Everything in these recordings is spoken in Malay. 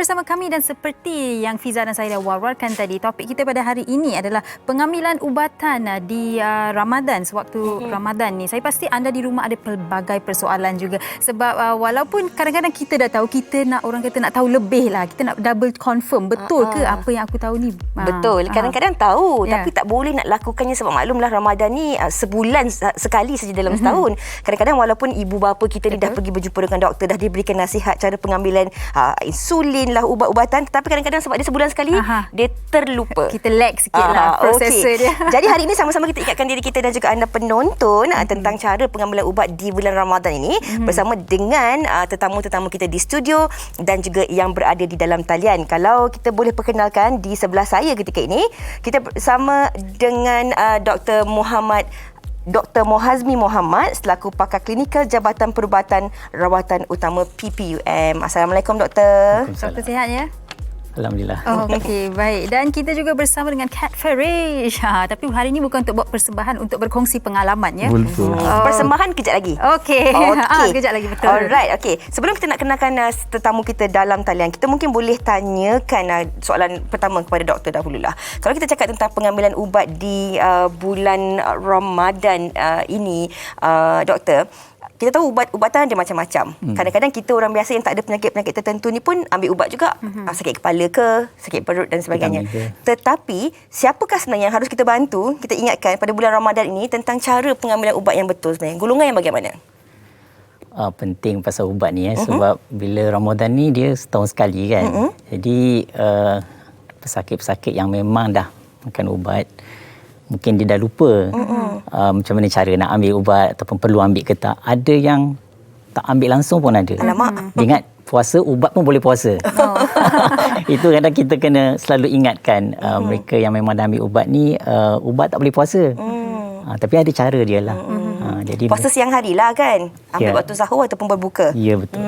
bersama kami dan seperti yang Fiza dan saya dah war-warkan tadi, topik kita pada hari ini adalah pengambilan ubatan di Ramadan, sewaktu Ramadan ni. Saya pasti anda di rumah ada pelbagai persoalan juga. Sebab walaupun kadang-kadang kita dah tahu, kita nak, orang kata nak tahu lebih lah. Kita nak double confirm, betul ke apa yang aku tahu ni? Betul. Kadang-kadang tahu, tapi tak boleh nak lakukannya sebab maklumlah Ramadan ni sebulan sekali saja dalam setahun. Kadang-kadang walaupun ibu bapa kita ni dah pergi berjumpa dengan doktor, dah diberikan nasihat cara pengambilan insulin lah, ubat-ubatan, tetapi kadang-kadang sebab dia sebulan sekali, dia terlupa. Kita lag sikit lah prosesor dia. Jadi hari ini sama-sama kita ingatkan diri kita dan juga anda penonton tentang cara pengambilan ubat di bulan Ramadan ini bersama dengan tetamu-tetamu kita di studio dan juga yang berada di dalam talian. Kalau kita boleh perkenalkan, di sebelah saya ketika ini kita bersama dengan Dr. Mohazmi Muhammad selaku pakar klinikal Jabatan Perubatan Rawatan Utama PPUM. Assalamualaikum Doktor. Doktor sihat ya? Alhamdulillah. Okey, baik. Dan kita juga bersama dengan Kat Farish. Tapi hari ini bukan untuk buat persembahan, untuk berkongsi pengalaman ya. Betul. Persembahan kejap lagi. Okey. Kejap lagi, betul. Alright, okey. Sebelum kita nak kenalkan tetamu kita dalam talian, kita mungkin boleh tanyakan soalan pertama kepada doktor dahululah. Kalau kita cakap tentang pengambilan ubat di bulan Ramadan ini, doktor, kita tahu ubatan ada macam-macam. Kadang-kadang kita orang biasa yang tak ada penyakit-penyakit tertentu ni pun ambil ubat juga. Sakit kepala ke, sakit perut dan sebagainya. Tetapi, siapakah sebenarnya yang harus kita bantu, kita ingatkan pada bulan Ramadan ini tentang cara pengambilan ubat yang betul sebenarnya? Golongan yang bagaimana? Penting pasal ubat ni sebab bila Ramadan ni dia setahun sekali kan. Jadi, pesakit-pesakit yang memang dah makan ubat, mungkin dia dah lupa macam mana cara nak ambil ubat ataupun perlu ambil ke tak. Ada yang tak ambil langsung pun ada. Alamak. Dia ingat puasa, ubat pun boleh puasa. Itu kadang kita kena selalu ingatkan mereka yang memang dah ambil ubat ni, ubat tak boleh puasa. Tapi ada cara dia lah. Jadi puasa siang hari lah kan? Ambil waktu sahur ataupun berbuka? Ya, betul.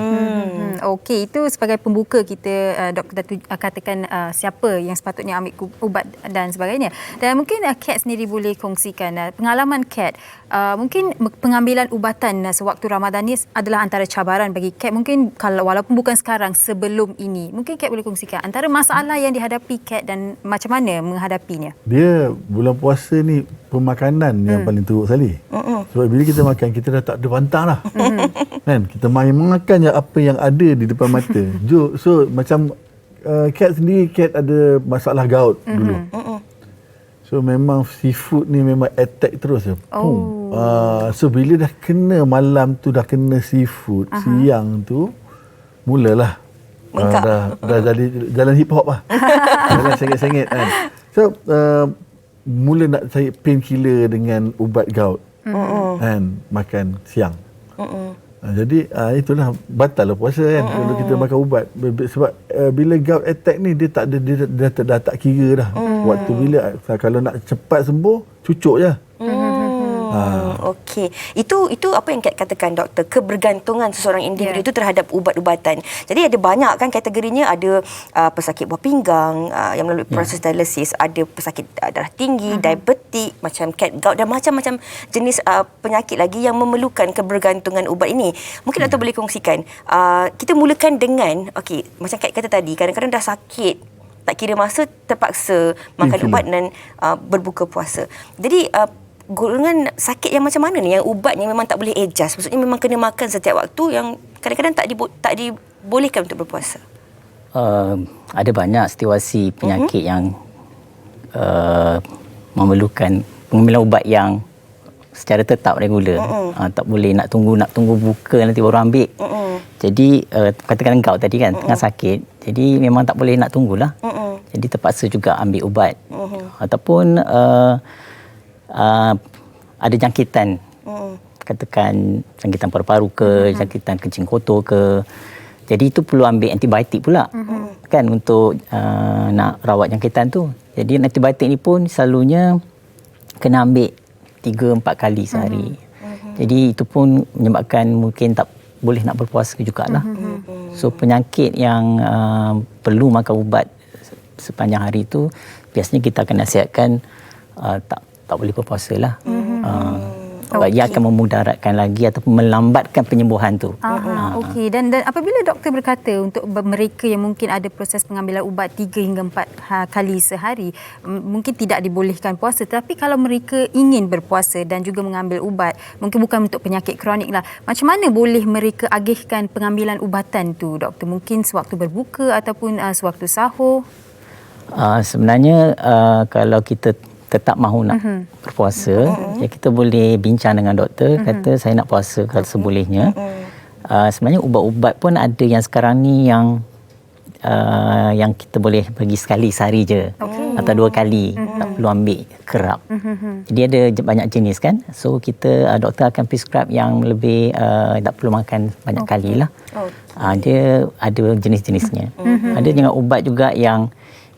Okey, itu sebagai pembuka kita, doktor katakan siapa yang sepatutnya ambil ubat dan sebagainya. Dan mungkin Kat sendiri boleh kongsikan pengalaman Kat. Mungkin pengambilan ubatan sewaktu Ramadan ni adalah antara cabaran bagi Kat. Mungkin kalau walaupun bukan sekarang, sebelum ini. Mungkin Kat boleh kongsikan antara masalah yang dihadapi Kat dan macam mana menghadapinya. Dia bulan puasa ni pemakanan yang paling teruk sekali. Sebab bila kita makan, kita dah tak ada pantang lah. Kan? Kita main makan je apa yang ada di depan mata. So macam Kat sendiri, Kat ada masalah gout dulu. So memang seafood ni memang attack terus je. So bila dah kena malam tu, dah kena seafood, siang tu mulalah dah jadi jalan hip hop lah. Jalan sengit-sengit kan. So mula nak cari painkiller dengan ubat gout kan, makan siang. Jadi itulah batal lah puasa kan kalau kita makan ubat. Sebab bila gout attack ni dia tak ada, dia dah tak kira dah. Waktu bila kalau nak cepat sembuh, cucuk je. Okey. Itu apa yang Kat katakan doktor, kebergantungan seseorang individu itu terhadap ubat-ubatan. Jadi ada banyak kan kategorinya, ada pesakit buah pinggang yang melalui proses dialisis, ada pesakit darah tinggi, diabetik, macam Kat gout dan macam-macam jenis penyakit lagi yang memerlukan kebergantungan ubat ini. Mungkin doktor boleh kongsikan. Kita mulakan dengan macam Kat kata tadi, kadang-kadang dah sakit, tak kira masa, terpaksa makan ubat dan berbuka puasa. Jadi golongan sakit yang macam mana ni, yang ubatnya memang tak boleh adjust, maksudnya memang kena makan setiap waktu, yang kadang-kadang tak dibolehkan untuk berpuasa? Ada banyak situasi penyakit yang memerlukan pengambilan ubat yang secara tetap regular. Tak boleh nak tunggu buka nanti baru ambil. Jadi katakan gout tadi kan, tengah sakit, jadi memang tak boleh nak tunggulah. Jadi terpaksa juga ambil ubat. Ataupun ada jangkitan, katakan jangkitan paru-paru ke, jangkitan kencing kotor ke, jadi itu perlu ambil antibiotik pula kan untuk nak rawat jangkitan tu. Jadi antibiotik ni pun selalunya kena ambil 3-4 kali sehari. Jadi itu pun menyebabkan mungkin tak boleh nak berpuasa jugalah. So penyakit yang perlu makan ubat sepanjang hari itu biasanya kita akan nasihatkan tak boleh berpuasa lah. Sebab ia akan memudaratkan lagi ataupun melambatkan penyembuhan tu. Okey, dan apabila doktor berkata untuk mereka yang mungkin ada proses pengambilan ubat 3 hingga 4 kali sehari, mungkin tidak dibolehkan puasa, tapi kalau mereka ingin berpuasa dan juga mengambil ubat, mungkin bukan untuk penyakit kronik lah, macam mana boleh mereka agihkan pengambilan ubatan tu doktor? Mungkin sewaktu berbuka ataupun sewaktu sahur? Sebenarnya kalau kita tetap mahu nak berpuasa, ya kita boleh bincang dengan doktor, kata saya nak puasa kalau sebolehnya. Sebenarnya ubat-ubat pun ada yang sekarang ni yang kita boleh bagi sekali sehari je, atau 2 kali, tak perlu ambil kerap. Jadi ada banyak jenis kan, so kita doktor akan prescribe yang lebih tak perlu makan banyak kali lah. Dia ada jenis-jenisnya. Ada dengan ubat juga yang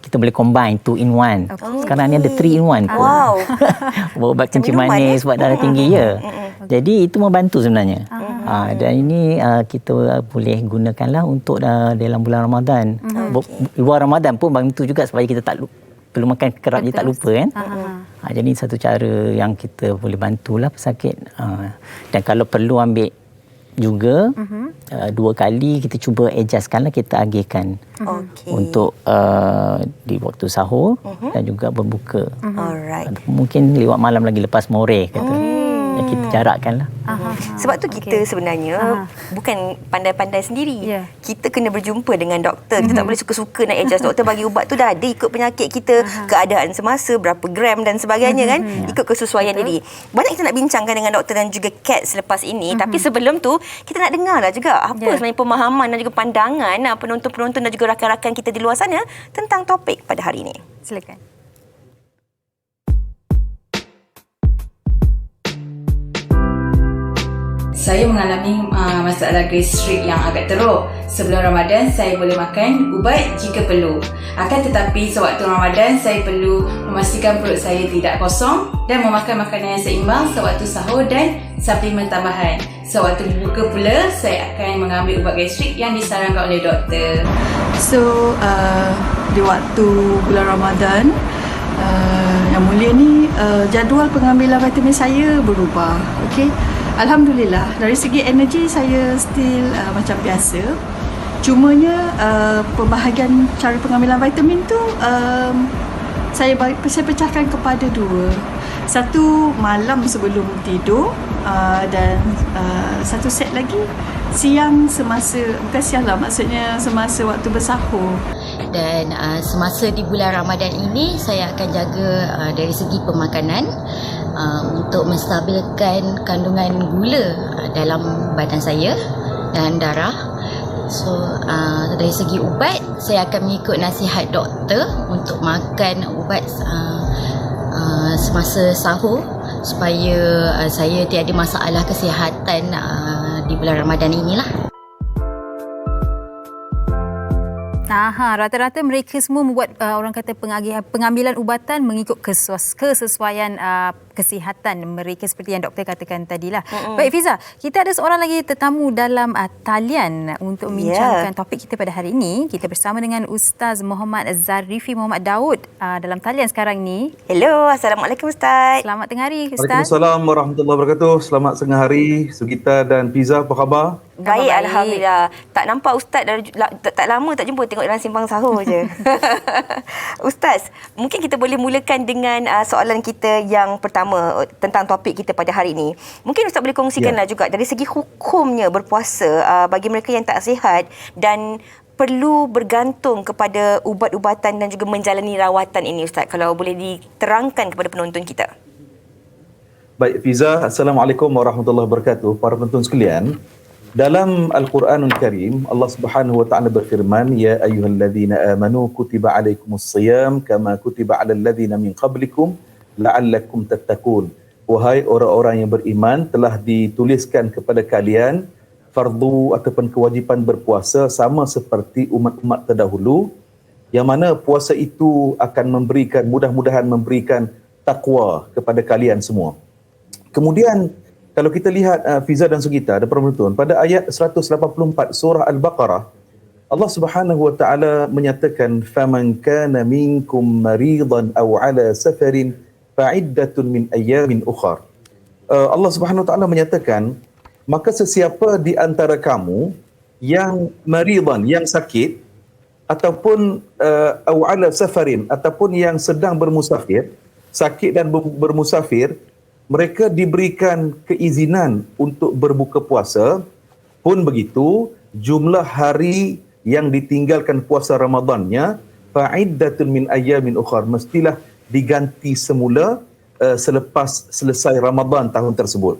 kita boleh combine 2 in 1. Sekarang ni ada 3 in 1 pun. Wow. Ubat kencing manis, ubat darah tinggi ya. Jadi itu membantu sebenarnya. Dan ini kita boleh gunakanlah untuk dalam bulan Ramadan. Luar Ramadan pun bantu juga supaya kita tak perlu makan kerap je tak lupa kan. Jadi satu cara yang kita boleh bantulah pesakit. Dan kalau perlu ambil juga 2 kali kita cuba adjustkanlah, kita agihkan untuk di waktu sahur dan juga berbuka. Mungkin lewat malam lagi lepas more kata. Kita jarakkanlah. Sebab tu kita sebenarnya bukan pandai-pandai sendiri. Kita kena berjumpa dengan doktor. Kita tak boleh suka-suka nak adjust. Doktor bagi ubat tu dah ada ikut penyakit kita, keadaan semasa, berapa gram dan sebagainya kan. Ikut kesesuaian diri. Banyak kita nak bincangkan dengan doktor dan juga Kat selepas ini. Tapi sebelum tu, kita nak dengarlah juga apa sebenarnya pemahaman dan juga pandangan penonton-penonton dan juga rakan-rakan kita di luar sana tentang topik pada hari ini. Silakan. Saya mengalami masalah gastrik yang agak teruk. Sebelum Ramadan, saya boleh makan ubat jika perlu. Akan tetapi, sewaktu Ramadan, saya perlu memastikan perut saya tidak kosong dan memakan makanan yang seimbang sewaktu sahur dan suplemen tambahan. Sewaktu berbuka pula, saya akan mengambil ubat gastrik yang disarankan oleh doktor. So, di waktu bulan Ramadan, yang mulia ni, jadual pengambilan vitamin saya berubah. Okey. Alhamdulillah, dari segi energi saya still macam biasa. Cumanya pembahagian cara pengambilan vitamin tu saya pecahkan kepada 2. Satu malam sebelum tidur dan satu set lagi siang semasa, bukan siang lah, maksudnya semasa waktu bersahur. Dan semasa di bulan Ramadan ini saya akan jaga dari segi pemakanan untuk menstabilkan kandungan gula dalam badan saya dan darah. So dari segi ubat, saya akan mengikut nasihat doktor untuk makan ubat semasa sahur supaya saya tiada masalah kesihatan di bulan Ramadan inilah. Rata-rata mereka semua membuat orang kata pengambilan ubatan mengikut kesesuaian kesihatan mereka seperti yang doktor katakan tadilah. Baik Fiza, kita ada seorang lagi tetamu dalam talian untuk membincangkan topik kita pada hari ini. Kita bersama dengan Ustaz Muhammad Zarifi Muhammad Daud dalam talian sekarang ni. Hello, Assalamualaikum Ustaz. Selamat tengah hari Ustaz. Waalaikumsalam warahmatullahi wabarakatuh. Selamat tengah hari Sugita dan Fiza, apa khabar? Baik, Alhamdulillah. Tak nampak Ustaz tak lama tak jumpa, tengok dalam simpang sahur je. Ustaz, mungkin kita boleh mulakan dengan soalan kita yang pertama tentang topik kita pada hari ini. Mungkin Ustaz boleh kongsikanlah juga dari segi hukumnya berpuasa bagi mereka yang tak sihat dan perlu bergantung kepada ubat-ubatan dan juga menjalani rawatan ini Ustaz. Kalau boleh diterangkan kepada penonton kita. Baik Fiza, Assalamualaikum warahmatullahi wabarakatuh. Para penonton sekalian, dalam Al-Quranul Karim, Allah Subhanahu wa taala berfirman, ya ayyuhalladzina amanu kutiba alaikumus-shiyam kama kutiba alal ladzina min qablikum la'allakum tattaqun. Wahai orang-orang yang beriman, telah dituliskan kepada kalian fardu ataupun kewajipan berpuasa sama seperti umat-umat terdahulu, yang mana puasa itu akan memberikan, mudah-mudahan memberikan takwa kepada kalian semua. Kemudian kalau kita lihat Fiza dan Sugita dan penonton, pada ayat 184 surah Al-Baqarah, Allah Subhanahu wa taala menyatakan faman kana minkum maridan aw ala safarin fa'iddatun min ayyamin ukhar. Allah Subhanahu wa taala menyatakan, maka sesiapa di antara kamu yang maridan, yang sakit, ataupun au ala safarin, ataupun yang sedang bermusafir, sakit dan bermusafir, mereka diberikan keizinan untuk berbuka puasa. Pun begitu, jumlah hari yang ditinggalkan puasa Ramadannya fa'iddatun min ayyamin ukhar, mestilah diganti semula selepas selesai Ramadan tahun tersebut.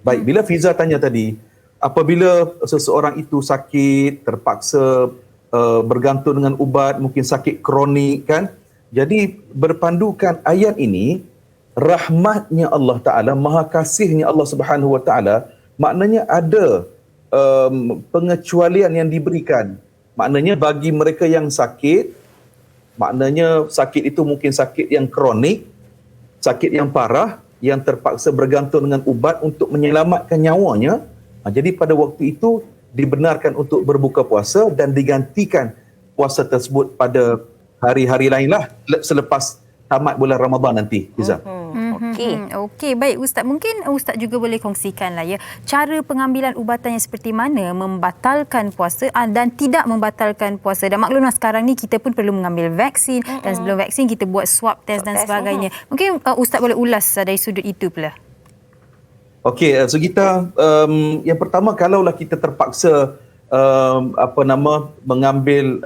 Baik, bila Fiza tanya tadi, apabila seseorang itu sakit, terpaksa bergantung dengan ubat, mungkin sakit kronik kan. Jadi berpandukan ayat ini, rahmatnya Allah Ta'ala, maha kasihnya Allah Subhanahu Wa Ta'ala, maknanya ada pengecualian yang diberikan. Maknanya bagi mereka yang sakit, maknanya sakit itu mungkin sakit yang kronik, sakit yang parah, yang terpaksa bergantung dengan ubat untuk menyelamatkan nyawanya. Jadi pada waktu itu dibenarkan untuk berbuka puasa dan digantikan puasa tersebut pada hari-hari lainlah selepas tamat bulan Ramadan nanti, Fiza. Okey, baik Ustaz. Mungkin Ustaz juga boleh kongsikanlah ya, cara pengambilan ubatan yang seperti mana membatalkan puasa dan tidak membatalkan puasa. Dan maklumlah sekarang ni kita pun perlu mengambil vaksin dan sebelum vaksin kita buat swab test dan sebagainya. Mungkin Ustaz boleh ulas dari sudut itu pula. Okey, so kita yang pertama, kalaulah kita terpaksa mengambil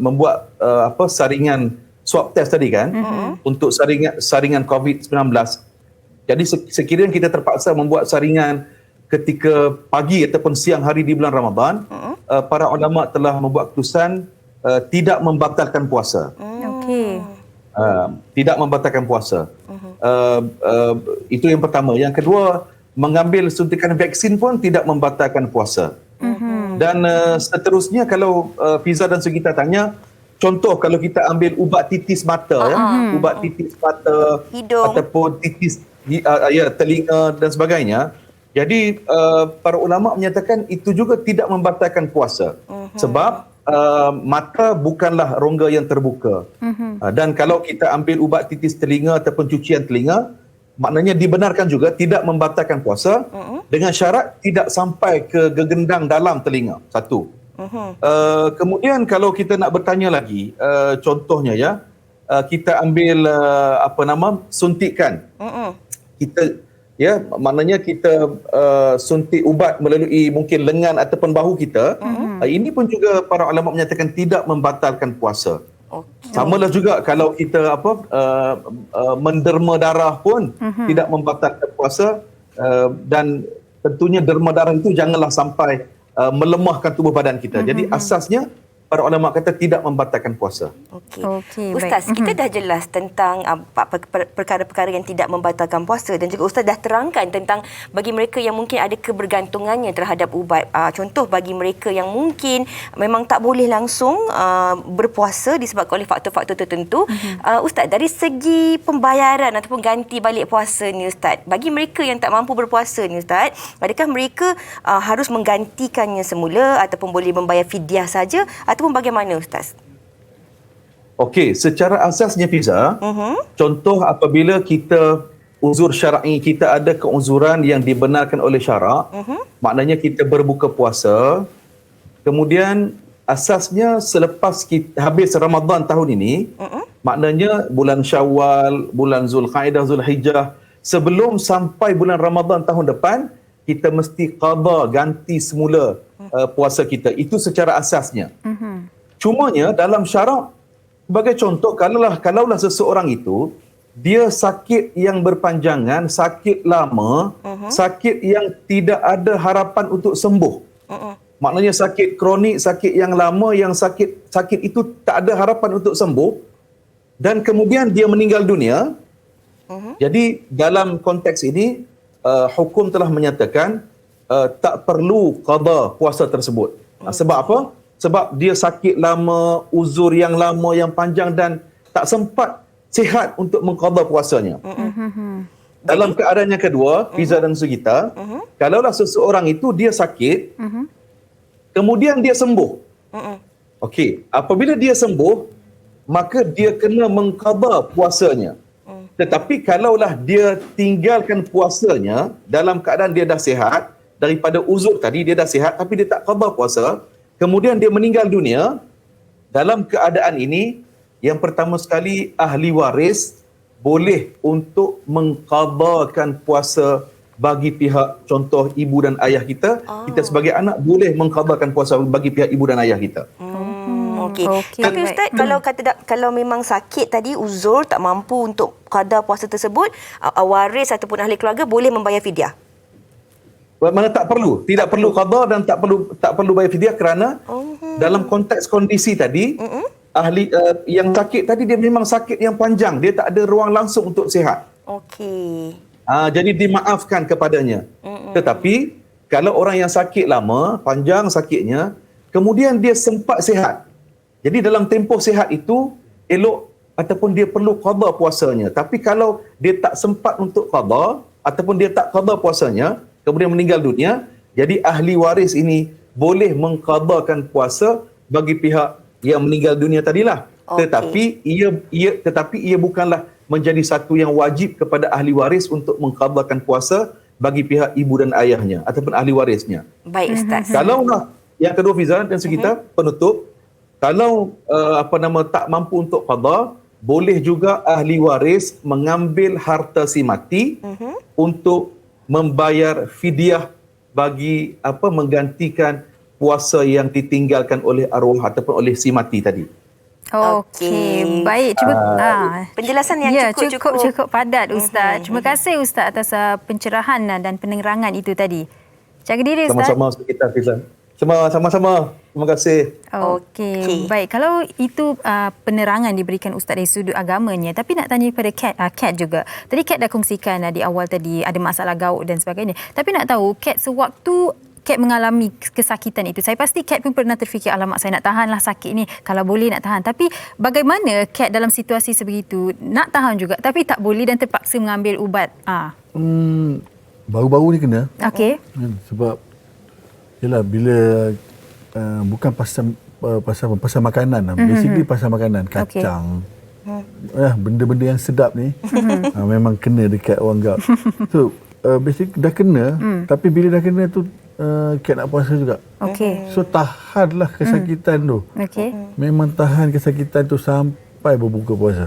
membuat saringan swab test tadi kan, untuk saringan COVID-19. Jadi sekiranya kita terpaksa membuat saringan ketika pagi ataupun siang hari di bulan Ramadan, para ulama telah membuat keputusan tidak membatalkan puasa. Okey. Tidak membatalkan puasa. Itu yang pertama. Yang kedua, mengambil suntikan vaksin pun tidak membatalkan puasa. Dan seterusnya, kalau Fiza dan Sugita tanya, contoh kalau kita ambil ubat titis mata, ubat titis mata, hidung, ataupun titis telinga dan sebagainya. Jadi para ulama menyatakan itu juga tidak membatalkan puasa. Sebab mata bukanlah rongga yang terbuka. Dan kalau kita ambil ubat titis telinga ataupun cucian telinga, maknanya dibenarkan juga tidak membatalkan puasa, dengan syarat tidak sampai ke gegendang dalam telinga. Satu. Kemudian kalau kita nak bertanya lagi, contohnya ya, kita ambil suntikan. Kita maknanya kita suntik ubat melalui mungkin lengan ataupun bahu kita. Ini pun juga para ulama menyatakan tidak membatalkan puasa. Samalah juga kalau kita menderma darah pun tidak membatalkan puasa, dan tentunya derma darah itu janganlah sampai melemahkan tubuh badan kita. Jadi asasnya para ulama kata tidak membatalkan puasa. Okey, Ustaz, kita dah jelas tentang perkara-perkara yang tidak membatalkan puasa, dan juga Ustaz dah terangkan tentang bagi mereka yang mungkin ada kebergantungannya terhadap ubat. Contoh bagi mereka yang mungkin memang tak boleh langsung berpuasa disebabkan oleh faktor-faktor tertentu. Ustaz, dari segi pembayaran ataupun ganti balik puasa ni Ustaz, bagi mereka yang tak mampu berpuasa ni Ustaz, adakah mereka harus menggantikannya semula ataupun boleh membayar fidyah saja, ataupun bagaimana Ustaz? Okey, secara asasnya Fiza, contoh apabila kita uzur syar'i, kita ada keuzuran yang dibenarkan oleh syarak, maknanya kita berbuka puasa, kemudian asasnya selepas kita habis Ramadan tahun ini, maknanya bulan Syawal, bulan Zulkaidah, Zulhijjah, sebelum sampai bulan Ramadan tahun depan, kita mesti qada, ganti semula puasa kita. Itu secara asasnya. Cumanya dalam syarak, sebagai contoh, kalaulah seseorang itu dia sakit yang berpanjangan, sakit lama, sakit yang tidak ada harapan untuk sembuh. Maknanya sakit kronik, sakit yang lama, yang sakit itu tak ada harapan untuk sembuh, dan kemudian dia meninggal dunia. Jadi dalam konteks ini, hukum telah menyatakan tak perlu qada puasa tersebut. Sebab apa? Sebab dia sakit lama, uzur yang lama, yang panjang, dan tak sempat sihat untuk mengqada puasanya. Dalam keadaan yang kedua, Fiza dan Sugita, kalaulah seseorang itu dia sakit, kemudian dia sembuh. Okey, apabila dia sembuh, maka dia kena mengqada puasanya. Tetapi kalaulah dia tinggalkan puasanya dalam keadaan dia dah sihat, daripada uzur tadi, dia dah sihat tapi dia tak qada puasa, kemudian dia meninggal dunia, dalam keadaan ini, yang pertama sekali ahli waris boleh untuk mengqadakan puasa bagi pihak, contoh ibu dan ayah kita. Kita sebagai anak boleh mengqadakan puasa bagi pihak ibu dan ayah kita. Okey. Okey, Tapi baik. Ustaz, kalau memang sakit tadi, uzur tak mampu untuk qada puasa tersebut, waris ataupun ahli keluarga boleh membayar fidyah. Mana tak perlu, tidak perlu qada dan tak perlu bayar fidyah, kerana dalam konteks kondisi tadi, ahli yang sakit tadi dia memang sakit yang panjang, dia tak ada ruang langsung untuk sihat. Okey. Jadi dimaafkan kepadanya. Tetapi kalau orang yang sakit lama, panjang sakitnya, kemudian dia sempat sihat, jadi dalam tempoh sihat itu elok ataupun dia perlu qada puasanya. Tapi kalau dia tak sempat untuk qada ataupun dia tak qada puasanya, kemudian meninggal dunia, jadi ahli waris ini boleh mengqadakan puasa bagi pihak yang meninggal dunia tadilah. Tetapi ia bukanlah menjadi satu yang wajib kepada ahli waris untuk mengqadakan puasa bagi pihak ibu dan ayahnya ataupun ahli warisnya. Baik Ustaz. Kalau yang kedua, Fiza dan sekitar penutup, kalau tak mampu untuk qada, boleh juga ahli waris mengambil harta si mati untuk membayar fidyah bagi menggantikan puasa yang ditinggalkan oleh arwah ataupun oleh si mati tadi. Okey, baik. Cuba penjelasan yang cukup padat Ustaz. Terima kasih Ustaz atas pencerahan dan penerangan itu tadi. Jaga diri Ustaz. Sama-sama sekitar, Fiza. Sama-sama. Terima kasih. Okey. Baik, kalau itu penerangan diberikan Ustaz dari sudut agamanya, tapi nak tanya kepada Kat juga. Tadi Kat dah kongsikan di awal tadi ada masalah gaut dan sebagainya. Tapi nak tahu, Kat sewaktu Kat mengalami kesakitan itu, saya pasti Kat pun pernah terfikir, alamak saya nak tahanlah sakit ni, kalau boleh nak tahan. Tapi bagaimana Kat dalam situasi sebegitu, nak tahan juga tapi tak boleh dan terpaksa mengambil ubat? Baru-baru ni kena. Okey. Sebab yalah, bila bukan pasal makanan, basically pasal makanan, kacang, benda-benda yang sedap ni memang kena dekat orang gout. So basically dah kena, tapi bila dah kena tu Kat nak puasa juga. So tahanlah kesakitan tu. Memang tahan kesakitan tu sampai berbuka puasa.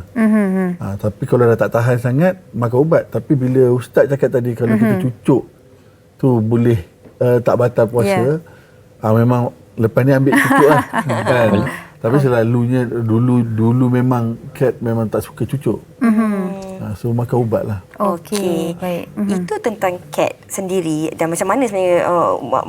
Tapi kalau dah tak tahan sangat, makan ubat. Tapi bila Ustaz cakap tadi, kalau kita cucuk tu boleh tak batal puasa, memang lepas ni ambil cucuk lah. Kan? Tapi selalunya dulu memang Kat memang tak suka cucuk. So makan ubat lah. Okey. Baik. Itu tentang Kat sendiri dan macam mana sebenarnya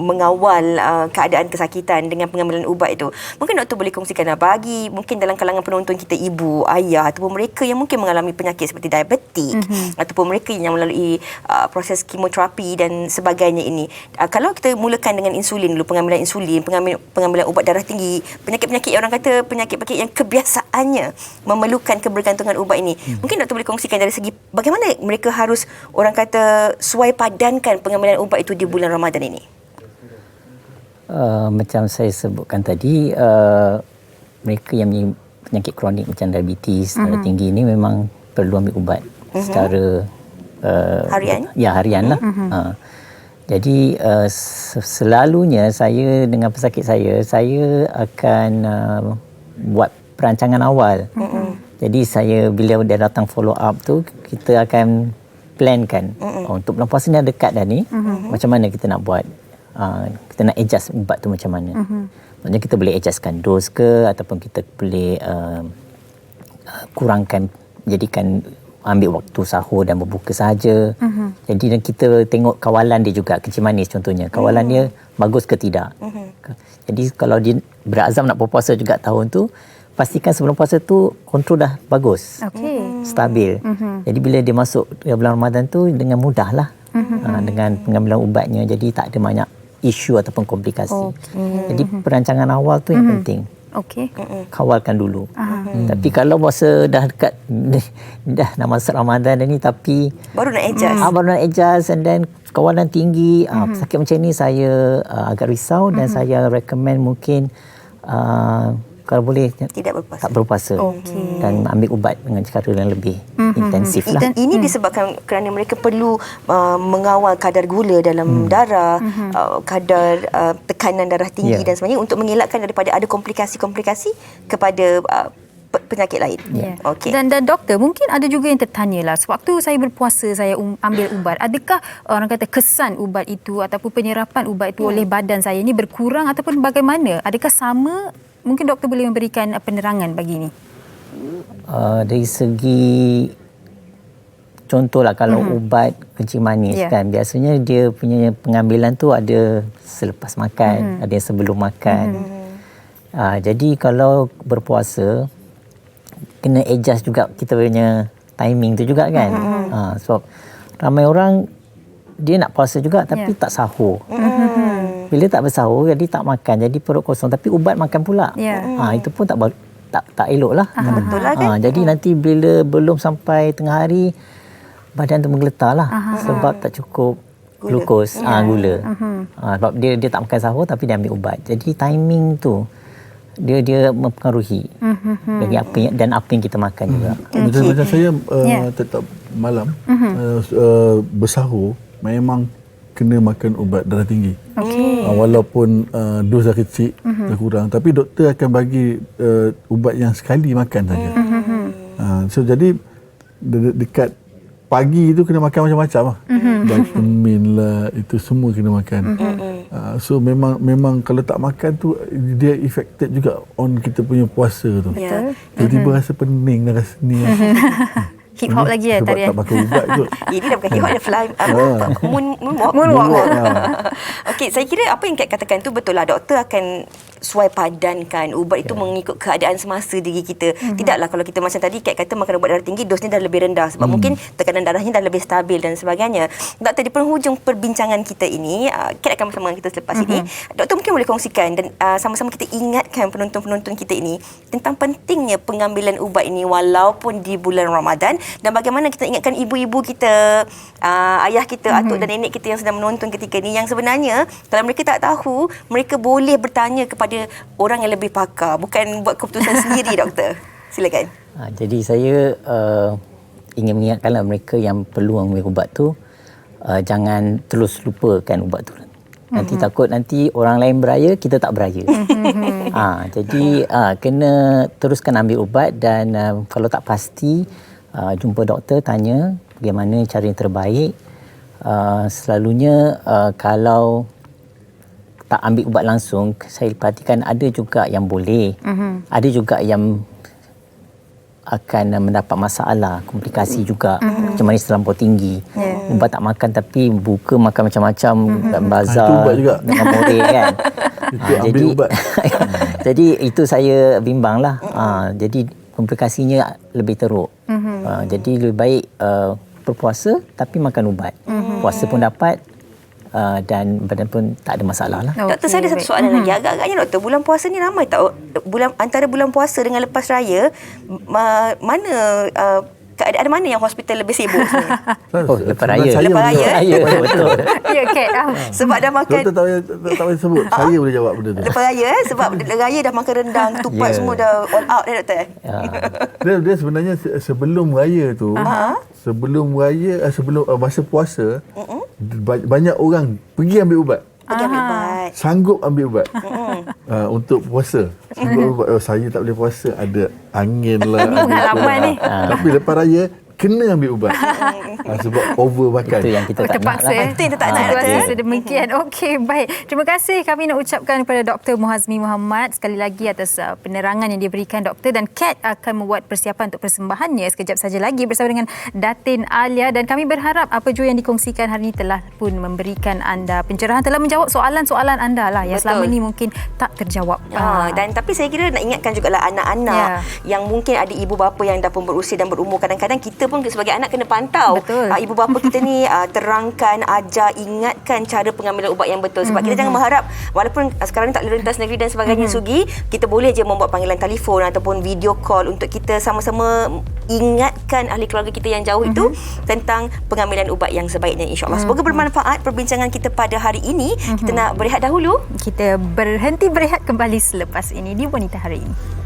mengawal keadaan kesakitan dengan pengambilan ubat itu. Mungkin doktor boleh kongsikan bagi mungkin dalam kalangan penonton kita, ibu, ayah ataupun mereka yang mungkin mengalami penyakit seperti diabetik ataupun mereka yang melalui proses kemoterapi dan sebagainya ini. Kalau kita mulakan dengan insulin dulu, pengambilan insulin, pengambilan ubat darah tinggi, penyakit-penyakit yang orang kata penyakit-penyakit yang kebiasaannya memerlukan kebergantungan ubat ini. Mungkin doktor boleh kongsikan dari segi bagaimana mereka harus, orang kata, suai padankan pengambilan ubat itu di bulan Ramadan ini. Macam saya sebutkan tadi, mereka yang mempunyai penyakit kronik macam diabetes, darah tinggi ini memang perlu ambil ubat secara harian? Ya, harian lah. Jadi selalunya saya dengan pesakit saya akan buat perancangan awal. Jadi saya bila dia datang follow up tu, kita akan plankan untuk bulan puasa ni dekat dah ni, macam mana kita nak buat, kita nak adjust ubat tu macam mana. Maksudnya kita boleh adjustkan dos ke, ataupun kita boleh kurangkan, jadikan ambil waktu sahur dan berbuka sahaja. Jadi kita tengok kawalan dia juga, kencing manis contohnya, kawalan dia bagus ke tidak. Jadi kalau dia berazam nak berpuasa juga tahun tu, pastikan sebelum puasa tu kontrol dah bagus, stabil. Jadi bila dia masuk bulan Ramadan tu dengan mudah lah dengan pengambilan ubatnya, jadi tak ada banyak isu ataupun komplikasi. Jadi perancangan awal tu yang penting. Kawalkan dulu. Tapi kalau puasa dah dekat dah nak masuk Ramadan ni, tapi baru nak adjust, and then kawalan tinggi, sakit macam ni saya agak risau dan saya recommend mungkin kalau boleh tak berpuasa dan ambil ubat dengan cara yang lebih. intensif lah. Ini disebabkan kerana mereka perlu mengawal kadar gula dalam darah, kadar tekanan darah tinggi dan sebagainya untuk mengelakkan daripada ada komplikasi-komplikasi kepada penyakit lain. Okey. Dan doktor, mungkin ada juga yang tertanya lah, sewaktu saya berpuasa, saya ambil ubat, adakah orang kata kesan ubat itu ataupun penyerapan ubat itu oleh badan saya ni berkurang ataupun bagaimana? Adakah sama? Mungkin doktor boleh memberikan penerangan bagi ini. Dari segi contohlah kalau ubat kencing manis kan, biasanya dia punya pengambilan tu ada selepas makan, ada yang sebelum makan. Jadi kalau berpuasa kena adjust juga kita punya timing tu juga kan. Sebab ramai orang dia nak puasa juga tapi tak sahur. Bila tak bersahur jadi tak makan, jadi perut kosong tapi ubat makan pula. Itu pun tak elok lah. Betul lah kan. Jadi nanti bila belum sampai tengah hari badan tu menggeletar lah sebab tak cukup glukos, gula. Sebab dia tak makan sahur tapi dia ambil ubat. Jadi timing tu dia mempengaruhi bagi apa yang kita makan juga. Macam saya tetap malam bersahur memang kena makan ubat darah tinggi. Walaupun dos dah kecil, dah kurang, tapi doktor akan bagi ubat yang sekali makan saja. So jadi dekat pagi tu kena makan macam-macam lah. Vitamin lah, itu semua kena makan. So memang kalau tak makan tu dia affected juga on kita punya puasa tu. Tiba-tiba rasa pening dan rasa ni. Hip hop lagi ya tadi. Sebab tak pakai ubat kot. Ini dah bukan hip hop, dia fly moonwalk. Okey, saya kira apa yang Kat katakan tu betul lah. Doktor akan suai padankan ubat itu mengikut keadaan semasa diri kita. Tidaklah kalau kita macam tadi Kat kata makan ubat darah tinggi, dosnya dah lebih rendah sebab mungkin tekanan darahnya dah lebih stabil dan sebagainya. Doktor, di penghujung perbincangan kita ini, Kat akan bersama kita selepas ini. Doktor mungkin boleh kongsikan dan sama-sama kita ingatkan penonton-penonton kita ini tentang pentingnya pengambilan ubat ini walaupun di bulan Ramadan, dan bagaimana kita ingatkan ibu-ibu kita, ayah kita, atuk dan nenek kita yang sedang menonton ketika ini, yang sebenarnya kalau mereka tak tahu, mereka boleh bertanya kepada orang yang lebih pakar, bukan buat keputusan sendiri. Doktor, silakan. Jadi saya ingin mengingatkanlah mereka yang perlu ambil ubat tu, jangan terus lupakan ubat tu. Nanti takut nanti orang lain beraya, kita tak beraya. Jadi kena teruskan ambil ubat, dan kalau tak pasti jumpa doktor, tanya bagaimana cara yang terbaik. Selalunya kalau tak ambil ubat langsung, saya perhatikan ada juga yang boleh, ada juga yang akan mendapat masalah, komplikasi juga, macam manis terlampau tinggi. Ubat tak makan tapi buka makan macam-macam, kat bazar dengan moreh kan. Jadi ubat. jadi itu saya bimbang lah. Jadi komplikasinya lebih teruk. Jadi lebih baik berpuasa tapi makan ubat. Puasa pun dapat, dan badan pun tak ada masalah lah. Doktor, saya ada satu soalan lagi. Agak-agaknya doktor, bulan puasa ni ramai tak? Antara bulan puasa dengan lepas raya, mana keadaan mana yang hospital lebih sibuk sebenarnya? Lepas raya. Lepas raya. Betul. Ya, Kat. Sebab dah makan. Doktor tak payah sebut. Saya boleh jawab benda tu. Lepas raya sebab raya dah makan rendang, tupat semua dah all out dah doktor. Dia sebenarnya sebelum raya tu, sebelum masa puasa, banyak orang pergi ambil ubat. Pergi ambil ubat. Sanggup ambil ubat. Untuk puasa. Sanggup ubat. Saya tak boleh puasa, ada angin lah. Ini pengalaman ni. Tapi lepas raya kena ambil ubat. Sebab over makan. Itu yang kita tak nak terpaksa. lah. Itu yang kita tak nak. Sedemikian. Okey, baik. Terima kasih kami nak ucapkan kepada Dr. Muhazmi Muhammad sekali lagi atas penerangan yang diberikan doktor, dan Kat akan membuat persiapan untuk persembahannya sekejap saja lagi bersama dengan Datin Alia, dan kami berharap apa jua yang dikongsikan hari ini telah pun memberikan anda pencerahan, telah menjawab soalan-soalan anda lah yang selama ini mungkin tak terjawab. Dan tapi saya kira nak ingatkan jugalah anak-anak yang mungkin ada ibu bapa yang dah pun berusia dan berumur. Kadang-kadang kita pun sebagai anak kena pantau. Ibu bapa kita ni terangkan, ajar, ingatkan cara pengambilan ubat yang betul. Sebab kita jangan mengharap, walaupun sekarang ni tak boleh rentas negeri dan sebagainya, Sugi, kita boleh je membuat panggilan telefon ataupun video call untuk kita sama-sama ingatkan ahli keluarga kita yang jauh itu tentang pengambilan ubat yang sebaiknya, insya-Allah. Semoga bermanfaat perbincangan kita pada hari ini. Kita nak berehat dahulu. Kita berhenti berehat, kembali selepas ini di Wanita Hari Ini.